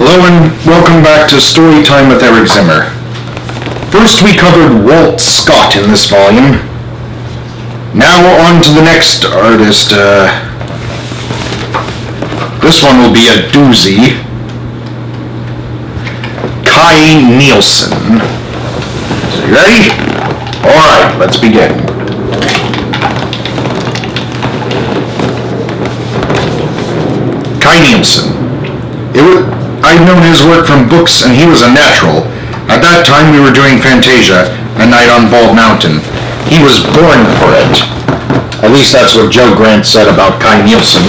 Hello and welcome back to StoryTime with Eric Zimmer. First we covered Walt Scott in this volume. Now on to the next artist. This one will be a doozy. Kay Nielsen. So you ready? Alright, let's begin. Kay Nielsen. I'd known his work from books and he was a natural. At that time we were doing Fantasia, A Night on Bald Mountain. He was born for it. At least that's what Joe Grant said about Kay Nielsen.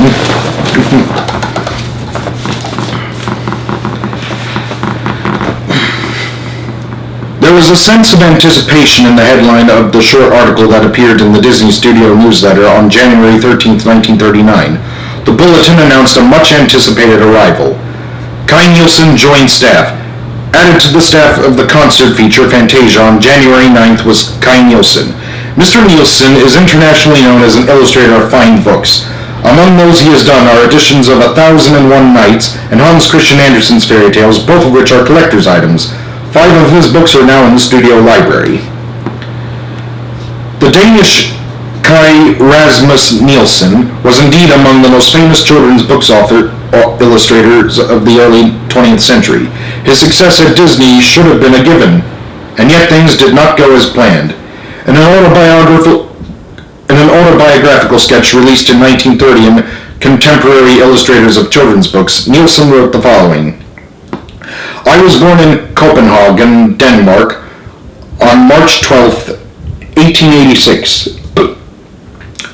There was a sense of anticipation in the headline of the short article that appeared in the Disney Studio newsletter on January 13, 1939. The bulletin announced a much-anticipated arrival. Kay Nielsen joined staff. Added to the staff of the concert feature Fantasia on January 9th was Kay Nielsen. Mr. Nielsen is internationally known as an illustrator of fine books. Among those he has done are editions of 1001 Nights and Hans Christian Andersen's fairy tales, both of which are collector's items. 5 of his books are now in the studio library. The Danish Kay Rasmus Nielsen was indeed among the most famous children's books illustrators of the early 20th century. His success at Disney should have been a given, and yet things did not go as planned. In an autobiographical sketch released in 1930 in Contemporary Illustrators of Children's Books, Nielsen wrote the following. I was born in Copenhagen, Denmark, on March 12, 1886.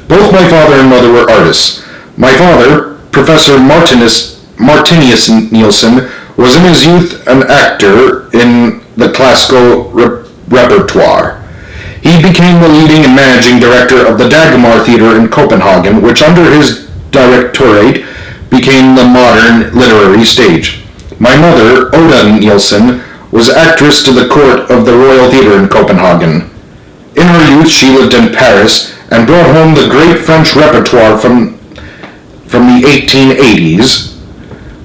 Both my father and mother were artists. My father, Professor Martinius Nielsen, was in his youth an actor in the classical repertoire. He became the leading and managing director of the Dagmar Theatre in Copenhagen, which under his directorate became the modern literary stage. My mother, Oda Nielsen, was actress to the court of the Royal Theatre in Copenhagen. In her youth she lived in Paris and brought home the great French repertoire from the 1880s.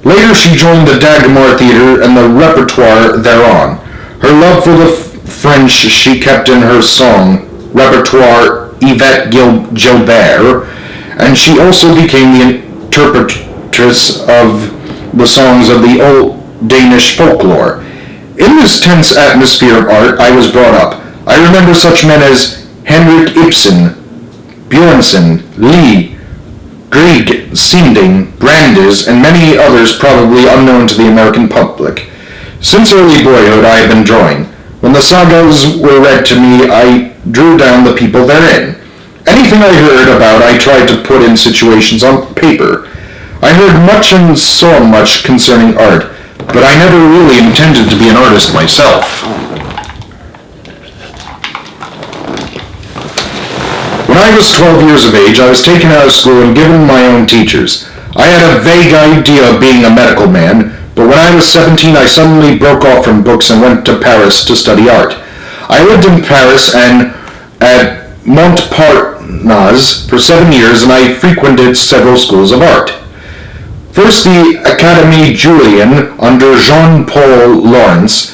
Later she joined the Dagmar Theatre and the repertoire thereon. Her love for the French she kept in her song, Repertoire Yvette Gilbert, and she also became the interpretress of the songs of the old Danish folklore. In this tense atmosphere of art I was brought up. I remember such men as Henrik Ibsen, Bjørnson, Lee, Grieg, Sinding, Brandes, and many others probably unknown to the American public. Since early boyhood I have been drawing. When the sagas were read to me, I drew down the people therein. Anything I heard about I tried to put in situations on paper. I heard much and saw much concerning art, but I never really intended to be an artist myself. When I was 12 years of age, I was taken out of school and given my own teachers. I had a vague idea of being a medical man, but when I was 17 I suddenly broke off from books and went to Paris to study art. I lived in Paris and at Montparnasse for 7 years, and I frequented several schools of art. First the Académie Julian under Jean-Paul Laurence,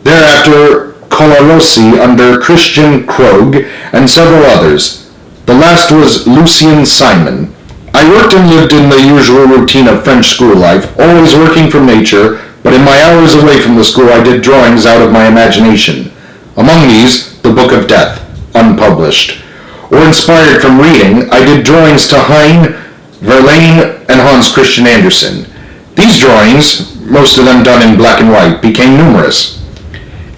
thereafter Colarossi under Christian Krog, and several others. The last was Lucien Simon. I worked and lived in the usual routine of French school life, always working from nature, but in my hours away from the school I did drawings out of my imagination. Among these, The Book of Death, unpublished. Or inspired from reading, I did drawings to Heine, Verlaine, and Hans Christian Andersen. These drawings, most of them done in black and white, became numerous.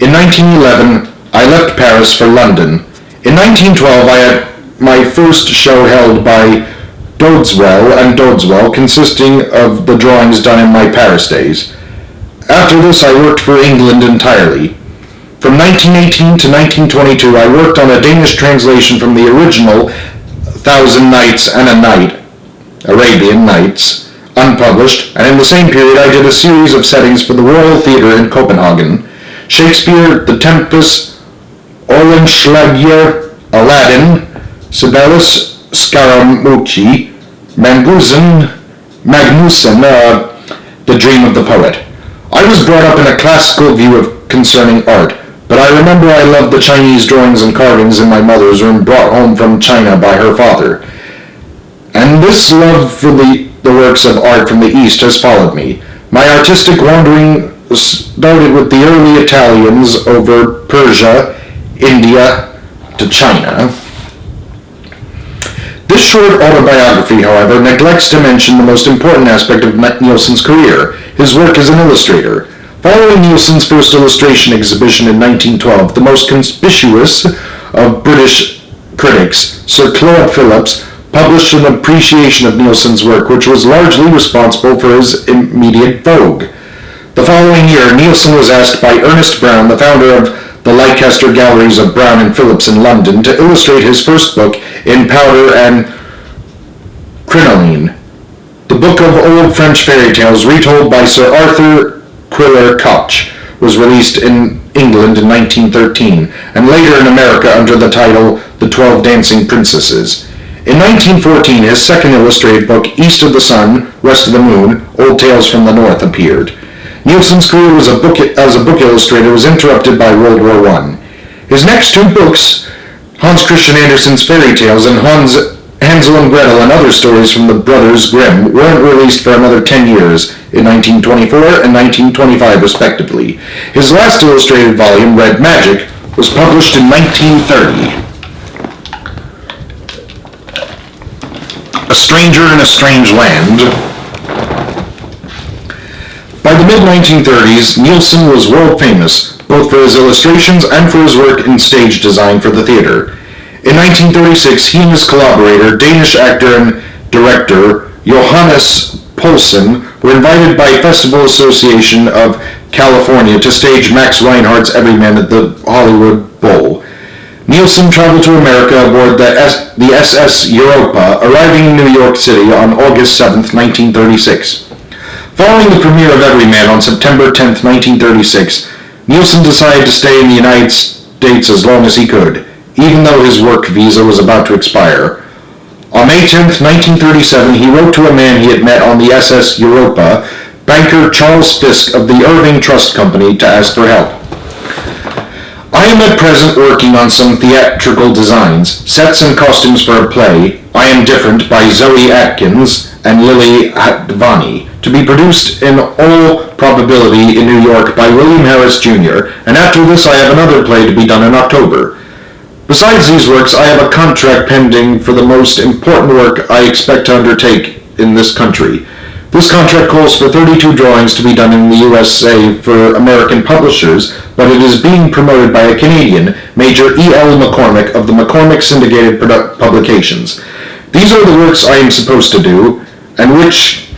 In 1911, I left Paris for London. In 1912, I had my first show held by Dodeswell, consisting of the drawings done in my Paris days. After this, I worked for England entirely. From 1918 to 1922, I worked on a Danish translation from the original 1000 Nights and a Night, Arabian Nights, unpublished, and in the same period I did a series of settings for the Royal Theatre in Copenhagen. Shakespeare, The Tempest, Oehlenschläger, Aladdin, Sibelius, Scaramucci, Magnussen, The Dream of the Poet. I was brought up in a classical view of concerning art, but I remember I loved the Chinese drawings and carvings in my mother's room brought home from China by her father. And this love for the works of art from the East has followed me. My artistic wandering started with the early Italians over Persia, India, to China. This short autobiography, however, neglects to mention the most important aspect of Nielsen's career, his work as an illustrator. Following Nielsen's first illustration exhibition in 1912, the most conspicuous of British critics, Sir Claude Phillips, published an appreciation of Nielsen's work, which was largely responsible for his immediate vogue. The following year, Nielsen was asked by Ernest Brown, the founder of the Leicester Galleries of Brown and Phillips in London, to illustrate his first book in powder and crinoline. The book of old French fairy tales, retold by Sir Arthur Quiller Koch, was released in England in 1913, and later in America under the title The 12 Dancing Princesses. In 1914, his second illustrated book, East of the Sun, West of the Moon, Old Tales from the North, appeared. Nielsen's career as a book illustrator was interrupted by World War I. His next two books, Hans Christian Andersen's Fairy Tales and Hansel and Gretel and Other Stories from the Brothers Grimm, weren't released for another 10 years, in 1924 and 1925 respectively. His last illustrated volume, Red Magic, was published in 1930. A Stranger in a Strange Land. By the mid-1930s, Nielsen was world famous, both for his illustrations and for his work in stage design for the theater. In 1936, he and his collaborator, Danish actor and director Johannes Poulsen, were invited by Festival Association of California to stage Max Reinhardt's Everyman at the Hollywood Bowl. Nielsen traveled to America aboard the SS Europa, arriving in New York City on August 7, 1936. Following the premiere of Everyman on September 10, 1936, Nielsen decided to stay in the United States as long as he could, even though his work visa was about to expire. On May 10, 1937, he wrote to a man he had met on the SS Europa, banker Charles Fisk of the Irving Trust Company, to ask for help. I am at present working on some theatrical designs, sets and costumes for a play, I Am Different, by Zoe Atkins and Lily Hadvani, to be produced in all probability in New York by William Harris Jr., and after this I have another play to be done in October. Besides these works, I have a contract pending for the most important work I expect to undertake in this country. This contract calls for 32 drawings to be done in the USA for American publishers, but it is being promoted by a Canadian, Major E.L. McCormick of the McCormick Syndicated Publications. These are the works I am supposed to do, and which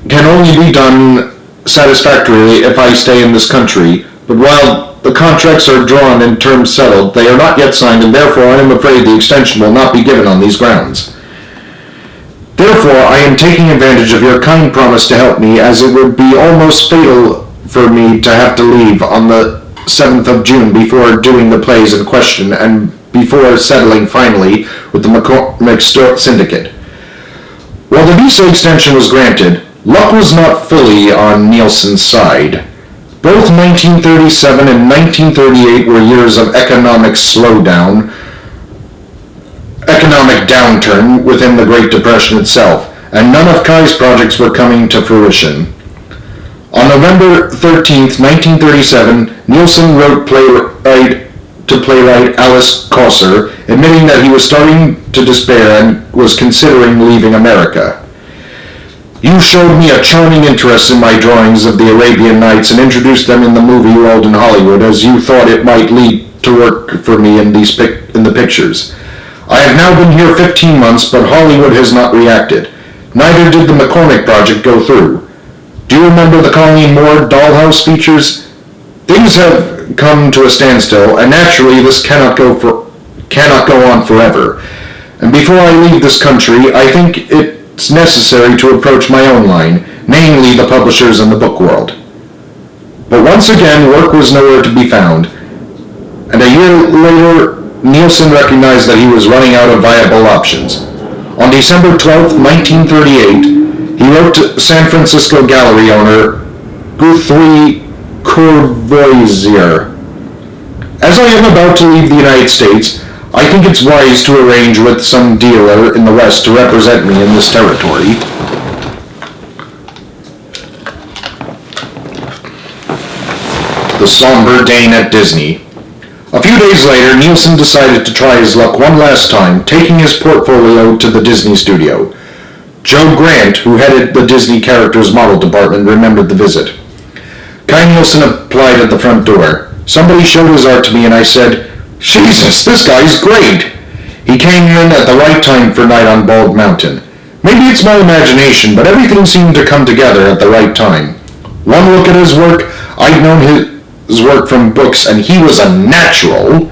can only be done satisfactorily if I stay in this country, but while the contracts are drawn and terms settled, they are not yet signed, and therefore I am afraid the extension will not be given on these grounds. Therefore, I am taking advantage of your kind promise to help me, as it would be almost fatal for me to have to leave on the 7th of June before doing the plays in question and before settling finally with the McCormick Syndicate. While the visa extension was granted, luck was not fully on Nielsen's side. Both 1937 and 1938 were years of economic downturn within the Great Depression itself, and none of Kay's projects were coming to fruition. On November 13, 1937, Nielsen wrote to playwright Alice Kosser, admitting that he was starting to despair and was considering leaving America. You showed me a charming interest in my drawings of the Arabian Nights and introduced them in the movie world in Hollywood, as you thought it might lead to work for me in the pictures. I have now been here 15 months, but Hollywood has not reacted. Neither did the McCormick project go through. Do you remember the Colleen Moore dollhouse features? Things have come to a standstill, and naturally this cannot go on forever. And before I leave this country, I think it's necessary to approach my own line, namely the publishers and the book world. But once again, work was nowhere to be found, and a year later, Nielsen recognized that he was running out of viable options. On December 12, 1938, he wrote to San Francisco gallery owner Guthrie Courvoisier. As I am about to leave the United States, I think it's wise to arrange with some dealer in the West to represent me in this territory. The somber Dane at Disney. A few days later, Nielsen decided to try his luck one last time, taking his portfolio to the Disney studio. Joe Grant, who headed the Disney Characters Model Department, remembered the visit. Kay Nielsen applied at the front door. Somebody showed his art to me and I said, "Jesus, this guy's great!" He came in at the right time for Night on Bald Mountain. Maybe it's my imagination, but everything seemed to come together at the right time. One look at his work, I'd known his work from books, and he was a natural.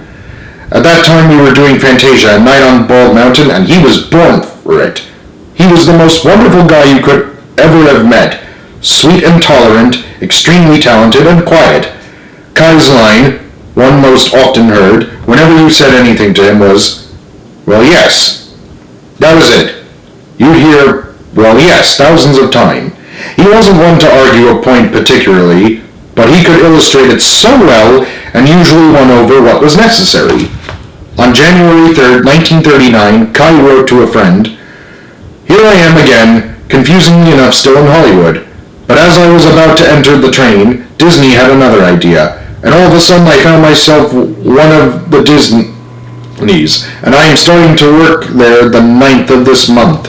At that time we were doing Fantasia and Night on Bald Mountain, and he was born for it. He was the most wonderful guy you could ever have met. Sweet and tolerant, extremely talented and quiet. Kai's line, one most often heard, whenever you said anything to him was, "Well, yes." That was it. You'd hear, "Well, yes," thousands of times. He wasn't one to argue a point particularly, but he could illustrate it so well and usually won over what was necessary. On January 3rd, 1939, Kai wrote to a friend, "Here I am again, confusingly enough still in Hollywood. But as I was about to enter the train, Disney had another idea, and all of a sudden I found myself one of the Disneys, and I am starting to work there the 9th of this month."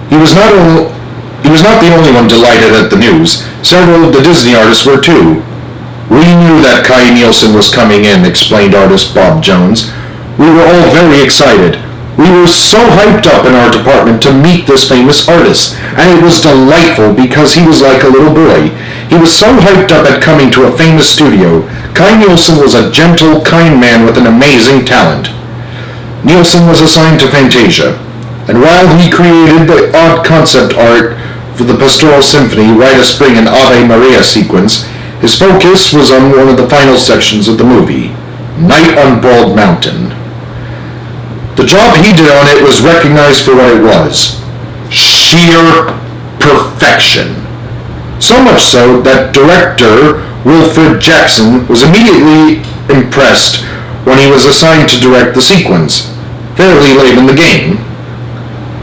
He was not the only one delighted at the news. Several of the Disney artists were too. "We knew that Kay Nielsen was coming in," explained artist Bob Jones. "We were all very excited. We were so hyped up in our department to meet this famous artist, and it was delightful because he was like a little boy. He was so hyped up at coming to a famous studio. Kay Nielsen was a gentle, kind man with an amazing talent." Nielsen was assigned to Fantasia, and while he created the odd concept art for the Pastoral Symphony, Rite of Spring, and Ave Maria sequence, his focus was on one of the final sections of the movie, Night on Bald Mountain. The job he did on it was recognized for what it was: sheer perfection. So much so that director Wilfred Jackson was immediately impressed when he was assigned to direct the sequence, fairly late in the game.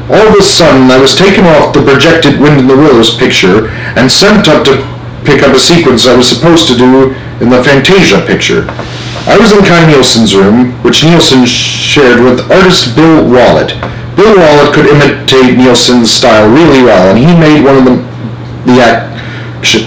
All of a sudden, I was taken off the projected Wind in the Willows picture and sent up to pick up a sequence I was supposed to do in the Fantasia picture. I was in Kay Nielsen's room, which Nielsen shared with artist Bill Wallet. Bill Wallet could imitate Nielsen's style really well, and he made one of the action